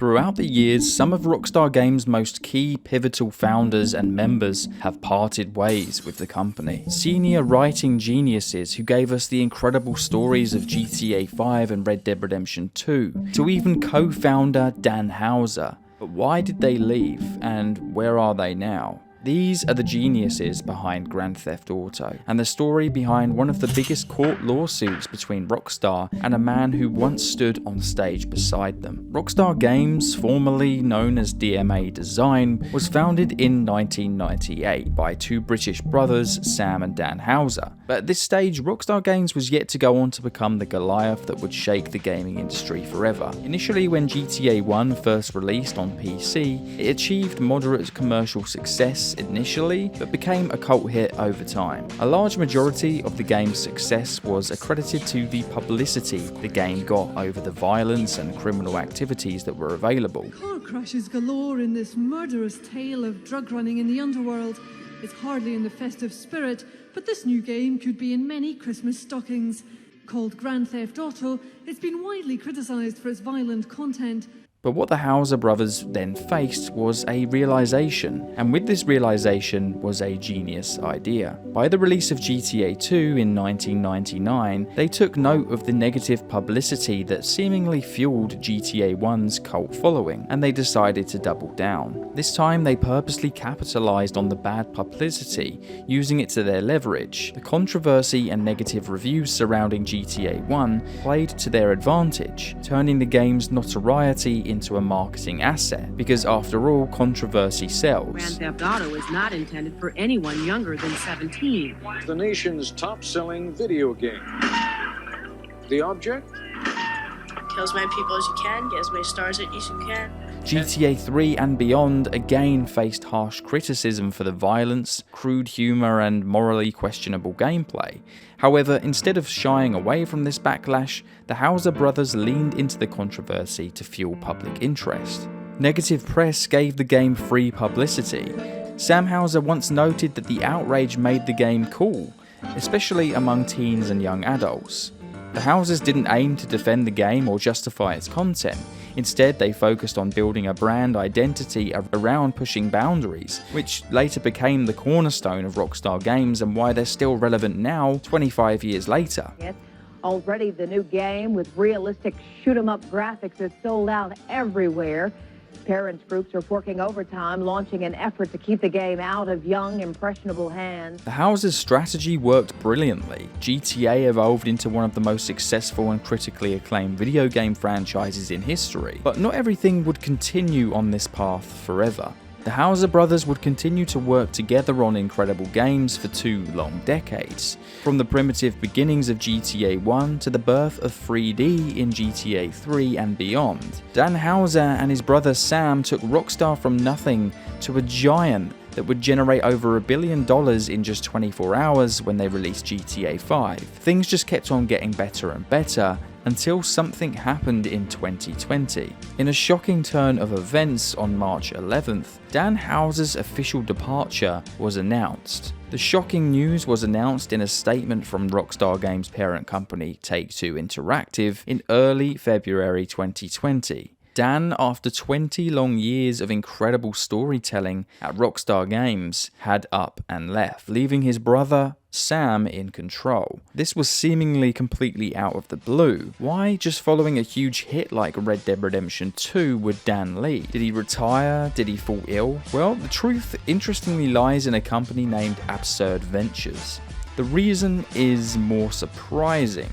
Throughout the years, some of Rockstar Games' most key pivotal founders and members have parted ways with the company. Senior writing geniuses who gave us the incredible stories of GTA 5 and Red Dead Redemption 2, to even co-founder Dan Houser. But why did they leave, and where are they now? These are the geniuses behind Grand Theft Auto, and the story behind one of the biggest court lawsuits between Rockstar and a man who once stood on stage beside them. Rockstar Games, formerly known as DMA Design, was founded in 1998 by two British brothers, Sam and Dan Houser. But at this stage, Rockstar Games was yet to go on to become the Goliath that would shake the gaming industry forever. Initially, when GTA 1 first released on PC, it achieved moderate commercial success initially, but became a cult hit over time. A large majority of the game's success was accredited to the publicity the game got over the violence and criminal activities that were available. Car crashes galore in this murderous tale of drug running in the underworld. It's hardly in the festive spirit, but this new game could be in many Christmas stockings. Called Grand Theft Auto, it's been widely criticised for its violent content. But what the Houser brothers then faced was a realization, and with this realization was a genius idea. By the release of GTA 2 in 1999, they took note of the negative publicity that seemingly fueled GTA 1's cult following, and they decided to double down. This time they purposely capitalized on the bad publicity, using it to their leverage. The controversy and negative reviews surrounding GTA 1 played to their advantage, turning the game's notoriety into a marketing asset, because after all, controversy sells. Grand Theft Auto is not intended for anyone younger than 17. The nation's top-selling video game. The object? Kill as many people as you can, get as many stars as you can. GTA 3 and beyond again faced harsh criticism for the violence, crude humor, and morally questionable gameplay. However, instead of shying away from this backlash, the Houser brothers leaned into the controversy to fuel public interest. Negative press gave the game free publicity. Sam Houser once noted that the outrage made the game cool, especially among teens and young adults. The Housers didn't aim to defend the game or justify its content. Instead, they focused on building a brand identity around pushing boundaries, which later became the cornerstone of Rockstar Games and why they're still relevant now, 25 years later. Already the new game with realistic shoot-'em-up graphics is sold out everywhere. Parents groups are working overtime, launching an effort to keep the game out of young, impressionable hands. The Housers' strategy worked brilliantly. GTA evolved into one of the most successful and critically acclaimed video game franchises in history. But not everything would continue on this path forever. The Houser brothers would continue to work together on incredible games for 2 long decades. From the primitive beginnings of GTA 1 to the birth of 3D in GTA 3 and beyond. Dan Houser and his brother Sam took Rockstar from nothing to a giant that would generate over $1 billion in just 24 hours when they released GTA 5. Things just kept on getting better and better, until something happened in 2020. In a shocking turn of events on March 11th, Dan Houser's official departure was announced. The shocking news was announced in a statement from Rockstar Games' parent company Take-Two Interactive in early February 2020. Dan, after 20 long years of incredible storytelling at Rockstar Games, had up and left, leaving his brother Sam in control. This was seemingly completely out of the blue. Why, just following a huge hit like Red Dead Redemption 2, would Dan leave? Did he retire? Did he fall ill? Well, the truth interestingly lies in a company named Absurd Ventures. The reason is more surprising.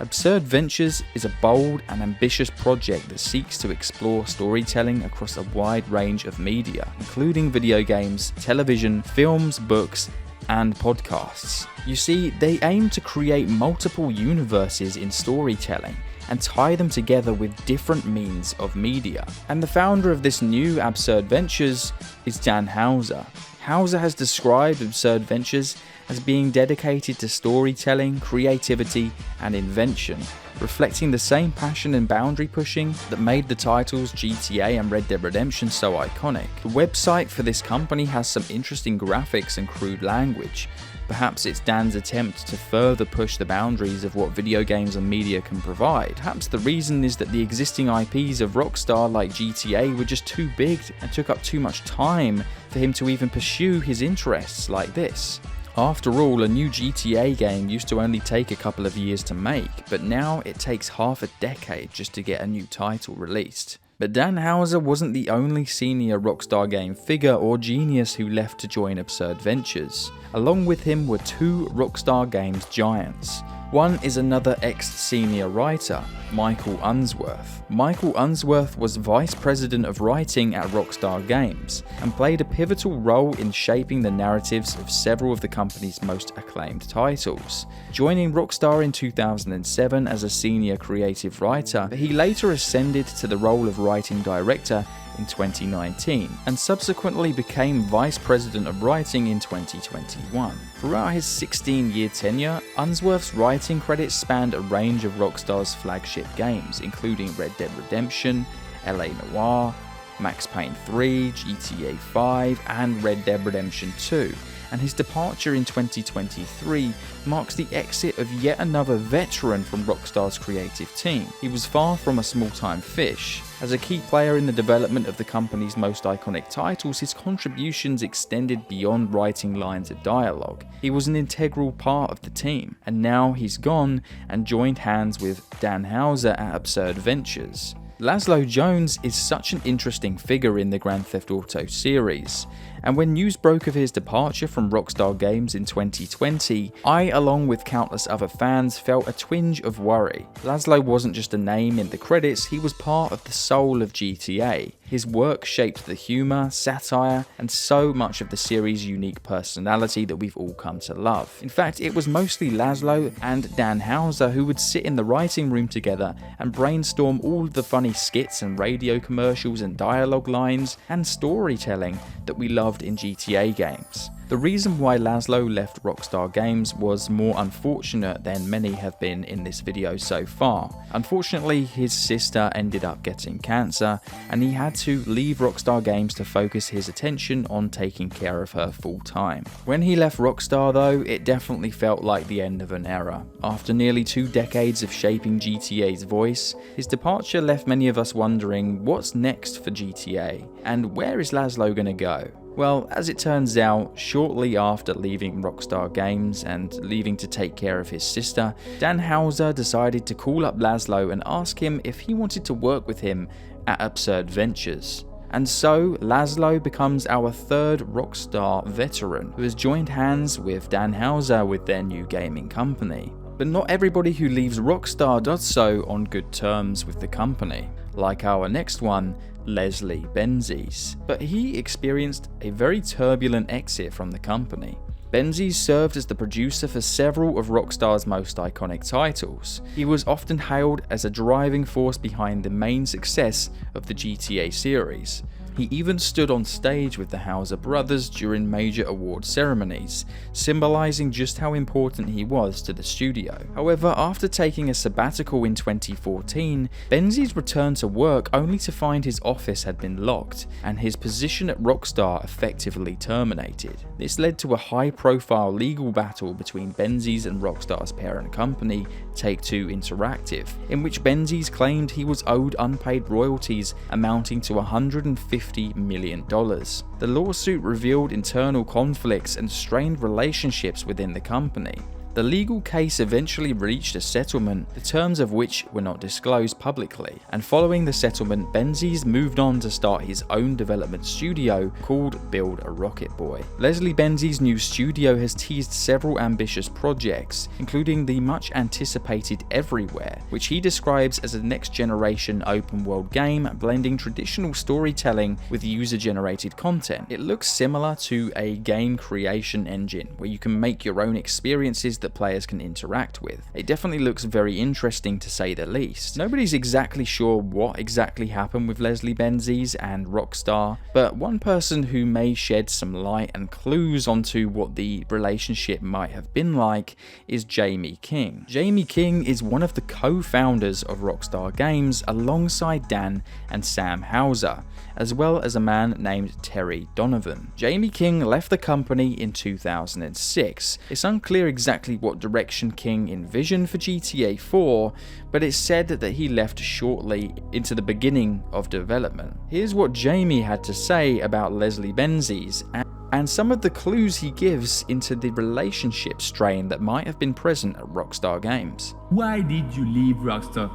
Absurd Ventures is a bold and ambitious project that seeks to explore storytelling across a wide range of media, including video games, television, films, books, and podcasts. You see, they aim to create multiple universes in storytelling and tie them together with different means of media. And the founder of this new Absurd Ventures is Dan Houser. Houser has described Absurd Ventures as being dedicated to storytelling, creativity, and invention, reflecting the same passion and boundary pushing that made the titles GTA and Red Dead Redemption so iconic. The website for this company has some interesting graphics and crude language. Perhaps it's Dan's attempt to further push the boundaries of what video games and media can provide. Perhaps the reason is that the existing IPs of Rockstar like GTA were just too big and took up too much time for him to even pursue his interests like this. After all, a new GTA game used to only take a couple of years to make, but now it takes half a decade just to get a new title released. But Dan Houser wasn't the only senior Rockstar Game figure or genius who left to join Absurd Ventures. Along with him were two Rockstar Games giants. One is another ex-senior writer, Michael Unsworth. Michael Unsworth was Vice President of Writing at Rockstar Games and played a pivotal role in shaping the narratives of several of the company's most acclaimed titles. Joining Rockstar in 2007 as a senior creative writer, he later ascended to the role of writing director in 2019 and subsequently became Vice President of Writing in 2021. Throughout his 16-year tenure, Unsworth's writing credits spanned a range of Rockstar's flagship games, including Red Dead Redemption, LA Noire, Max Payne 3, GTA 5, and Red Dead Redemption 2. And his departure in 2023 marks the exit of yet another veteran from Rockstar's creative team. He was far from a small-time fish. As a key player in the development of the company's most iconic titles, his contributions extended beyond writing lines of dialogue. He was an integral part of the team, and now he's gone and joined hands with Dan Houser at Absurd Ventures. Lazlow Jones is such an interesting figure in the Grand Theft Auto series, and when news broke of his departure from Rockstar Games in 2020, I, along with countless other fans, felt a twinge of worry. Lazlow wasn't just a name in the credits, he was part of the soul of GTA. His work shaped the humour, satire, and so much of the series' unique personality that we've all come to love. In fact, it was mostly Lazlow and Dan Houser who would sit in the writing room together and brainstorm all of the funny skits and radio commercials and dialogue lines and storytelling that we loved in GTA games. The reason why Lazlow left Rockstar Games was more unfortunate than many have been in this video so far. Unfortunately, his sister ended up getting cancer, and he had to leave Rockstar Games to focus his attention on taking care of her full time. When he left Rockstar though, it definitely felt like the end of an era. After nearly 2 decades of shaping GTA's voice, his departure left many of us wondering what's next for GTA, and where is Lazlow gonna go? Well, as it turns out, shortly after leaving Rockstar Games and leaving to take care of his sister, Dan Houser decided to call up Lazlow and ask him if he wanted to work with him at Absurd Ventures. And so, Lazlow becomes our 3rd Rockstar veteran who has joined hands with Dan Houser with their new gaming company. But not everybody who leaves Rockstar does so on good terms with the company. Like our next one, Leslie Benzies. But he experienced a very turbulent exit from the company. Benzies served as the producer for several of Rockstar's most iconic titles. He was often hailed as a driving force behind the main success of the GTA series. He even stood on stage with the Houser brothers during major award ceremonies, symbolizing just how important he was to the studio. However, after taking a sabbatical in 2014, Benzies returned to work only to find his office had been locked, and his position at Rockstar effectively terminated. This led to a high-profile legal battle between Benzies and Rockstar's parent company, Take-Two Interactive, in which Benzies claimed he was owed unpaid royalties amounting to $150 million. The lawsuit revealed internal conflicts and strained relationships within the company. The legal case eventually reached a settlement, the terms of which were not disclosed publicly, and following the settlement, Benzies moved on to start his own development studio called Build a Rocket Boy. Leslie Benzies' new studio has teased several ambitious projects, including the much anticipated Everywhere, which he describes as a next-generation open-world game blending traditional storytelling with user-generated content. It looks similar to a game creation engine, where you can make your own experiences that players can interact with. It definitely looks very interesting to say the least. Nobody's exactly sure what exactly happened with Leslie Benzies and Rockstar, but one person who may shed some light and clues onto what the relationship might have been like is Jamie King. Jamie King is one of the co-founders of Rockstar Games alongside Dan and Sam Houser, as well as a man named Terry Donovan. Jamie King left the company in 2006. It's unclear exactly what direction King envisioned for GTA 4, but it's said that he left shortly into the beginning of development. Here's what Jamie had to say about Leslie Benzies and some of the clues he gives into the relationship strain that might have been present at Rockstar Games. Why did you leave Rockstar?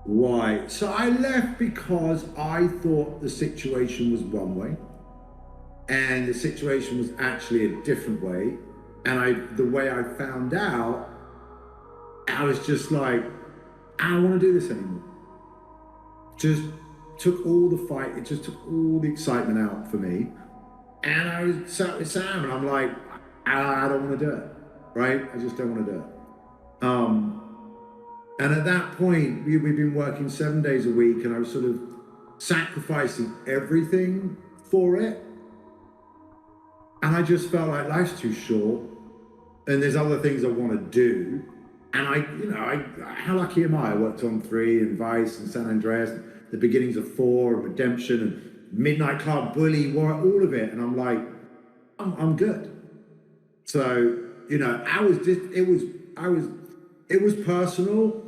Why? So I left because I thought the situation was one way, and the situation was actually a different way. And the way I found out, I was just like, I don't want to do this anymore. Just took all the fight, it just took all the excitement out for me. And I was sat with Sam and I'm like, I don't want to do it, right? I just don't want to do it. And at that point, we'd been working 7 days a week and I was sort of sacrificing everything for it. And I just felt like life's too short and there's other things I want to do. And how lucky am I? I worked on 3 and Vice and San Andreas, the beginnings of 4 and Redemption and Midnight Club, Bully, all of it. And I'm like, I'm good. So, it was personal.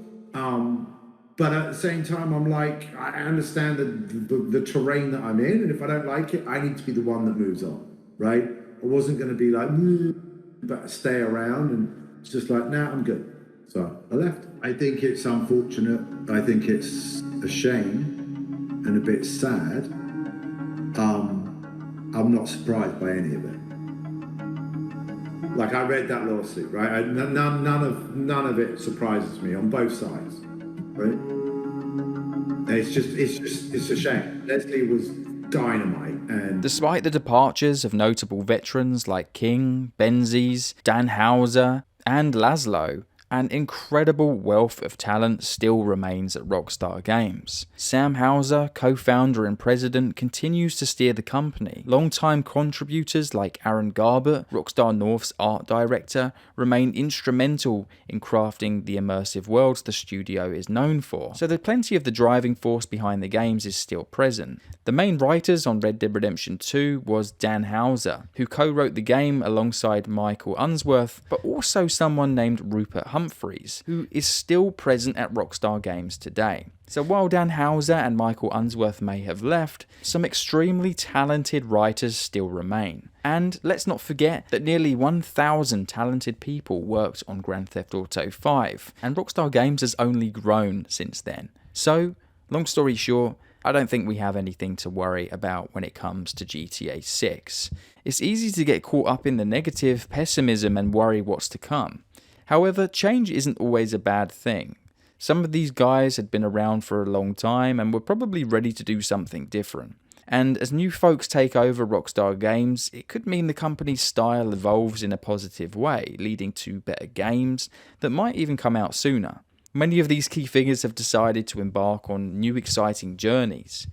But at the same time, I'm like, I understand the terrain that I'm in. And if I don't like it, I need to be the one that moves on, right? I wasn't going to be like, but stay around. And it's just like, nah, I'm good. So I left. I think it's unfortunate. I think it's a shame and a bit sad. I'm not surprised by any of it. Like I read that lawsuit, right? None of it surprises me on both sides, right? It's a shame. Leslie was dynamite, and despite the departures of notable veterans like King, Benzies, Dan Houser, and Lazlow, an incredible wealth of talent still remains at Rockstar Games. Sam Houser, co-founder and president, continues to steer the company. Long-time contributors like Aaron Garbett, Rockstar North's art director, remain instrumental in crafting the immersive worlds the studio is known for, so that plenty of the driving force behind the games is still present. The main writers on Red Dead Redemption 2 was Dan Houser, who co-wrote the game alongside Michael Unsworth, but also someone named Rupert Humphreys, who is still present at Rockstar Games today. So while Dan Houser and Michael Unsworth may have left, some extremely talented writers still remain. And let's not forget that nearly 1,000 talented people worked on Grand Theft Auto 5, and Rockstar Games has only grown since then. So, long story short, I don't think we have anything to worry about when it comes to GTA 6. It's easy to get caught up in the negative, pessimism and worry what's to come. However, change isn't always a bad thing. Some of these guys had been around for a long time and were probably ready to do something different. And as new folks take over Rockstar Games, it could mean the company's style evolves in a positive way, leading to better games that might even come out sooner. Many of these key figures have decided to embark on new exciting journeys.